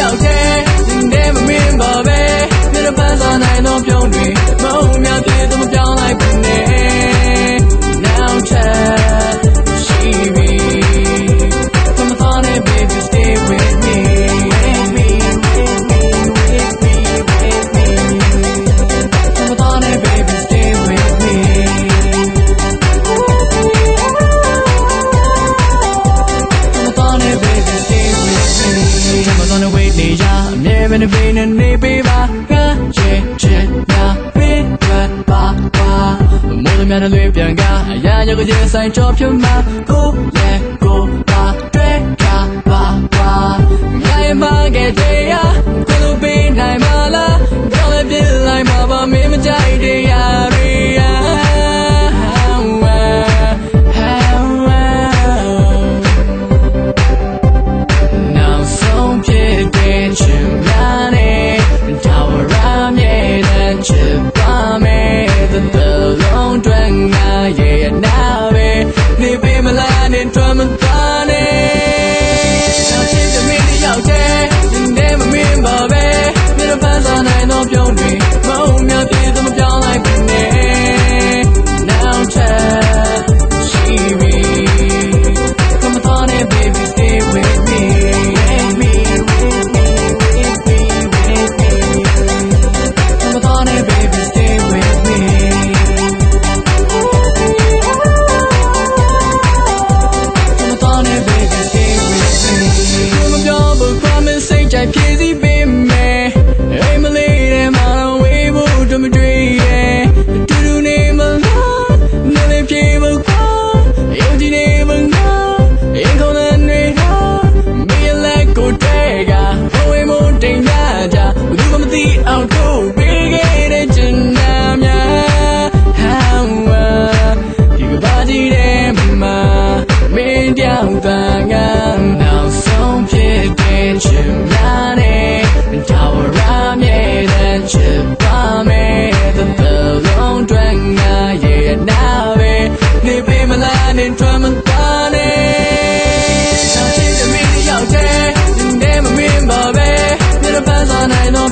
ရောက်တယ်ဒီနေ့မမင်းပါပဲမျက်နှာပန်းစားနိုင်တော့ပြုံးတွေမုံများသေးတော့မပြောင်းလိုက်ဘူးနဲ့ Now chat she be come on and baby stay with me come on and baby stay with me come on and baby stay with me come on and wait နေရအမြဲပဲနေပေးနေပေးပါကချစ်ညာပေးပါမိုးသမ များနဲ့လွေပြန်ကအရာရောက်ကြတဲ့ဆိုင်ကြောဖြုံမှာကိုလည်းကိုပါတွေ့ကြပါငါရဲ့မခဲ့တဲ့ရကိုလိုပေးနိုင်မလားကြောက်လည်းပြစ်လိုက်မှာပါမင်းမကြိုက်တဲ့ရတွေ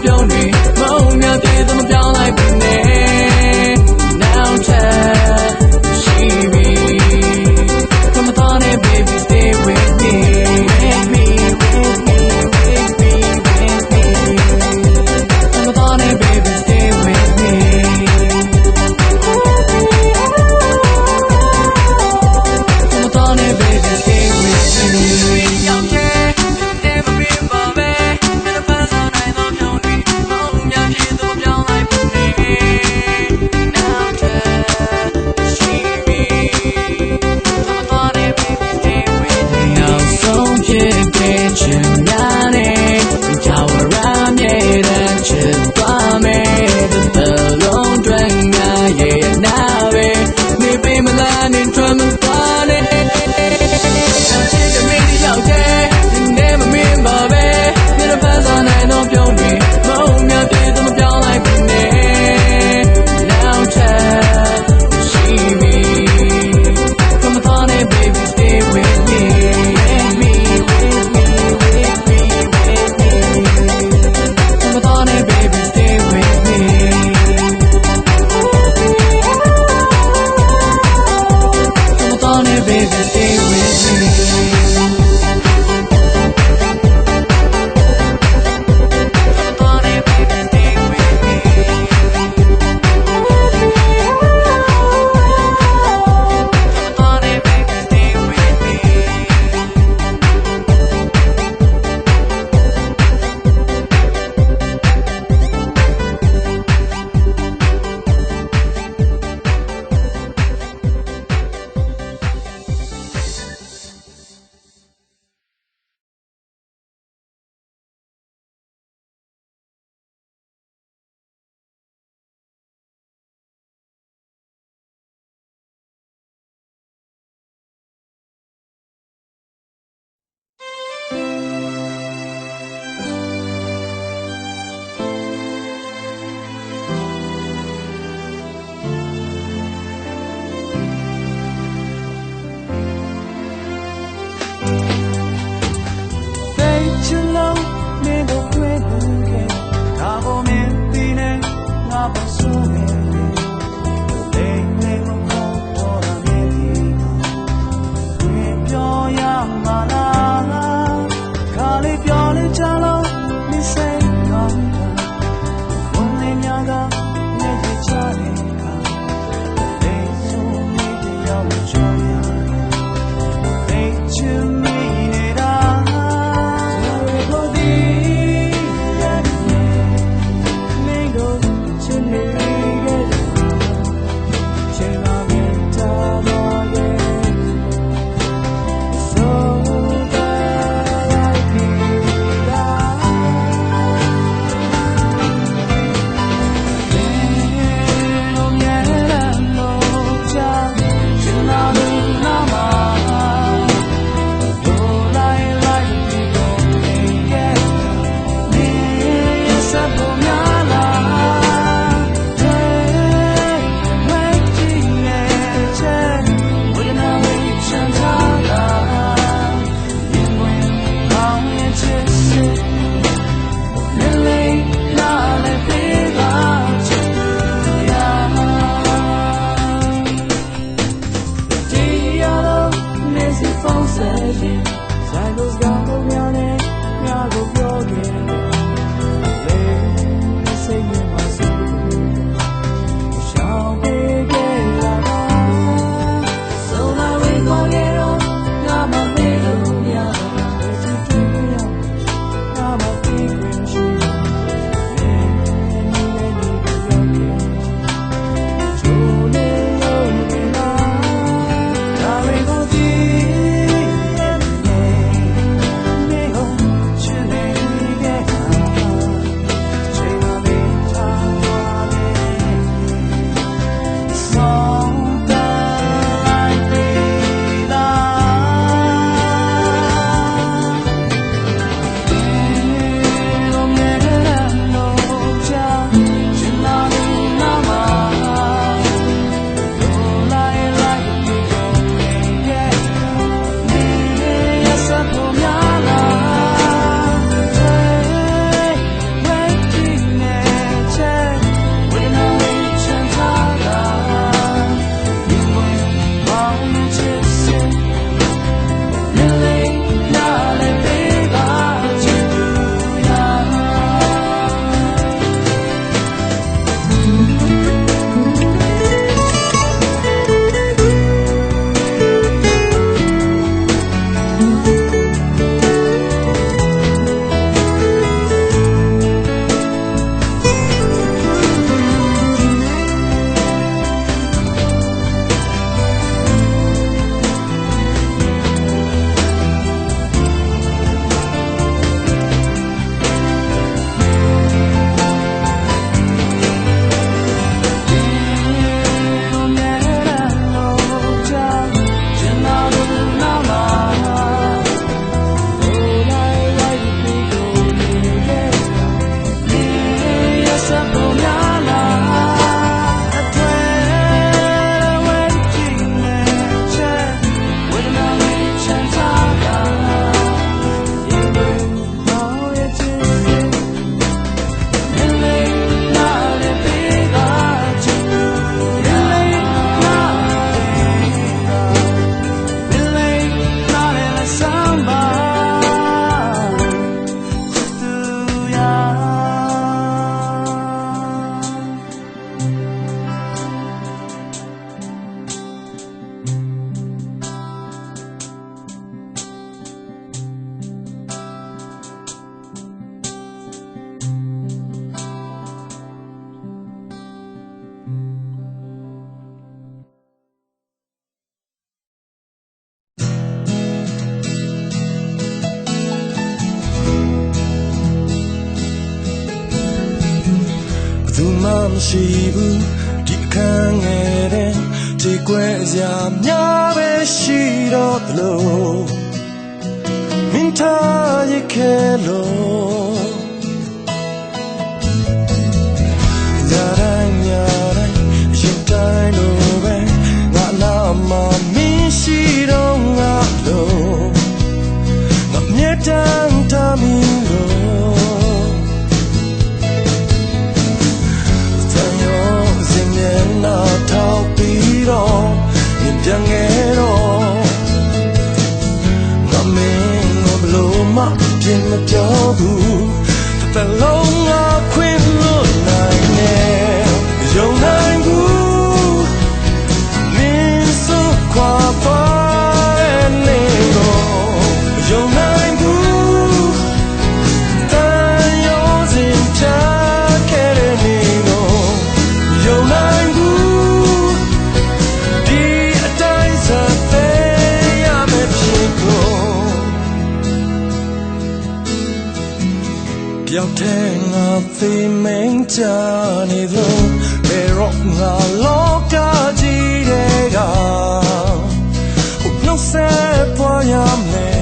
ပြုံးနေ မရှိဘူးဒီအခန်းငယ်တဲ့ဒီကွယ်စရာများပဲရှိတော့သလိုမင်းထားရခဲလို့ညာတိုင်းရင်တိုင်းလိုပဲငါနာမမင်းရှိတော့ငါလို့ငါမြတ်တမ်းထားမင်းလို့တန်ရောစင်မျက်နှာထောက်ပြီးတော့မြင်ပြန်ငယ်တော့ငါမင်းငါဘလို့မှပြင်မပြောဘူးတစ်လုံးငါခွင့်လို့နိုင်နေယုံနိုင်ဘူးမင်းစုခွာပါနေတော့ယုံနိုင်ဘူးတန်ရောစင်ချခဲ့တဲ့နေတော့ယုံနိုင်ဘူးဒီအတိုင်းဆက်ပေးရမယ်ဖြစ်ကုန်တယောက်တည်းငါသိမင်းချနေလို့ဘယ်တော့ငါလောကကြီးတဲ့ကနှုတ်ဆက်ပွားရမယ်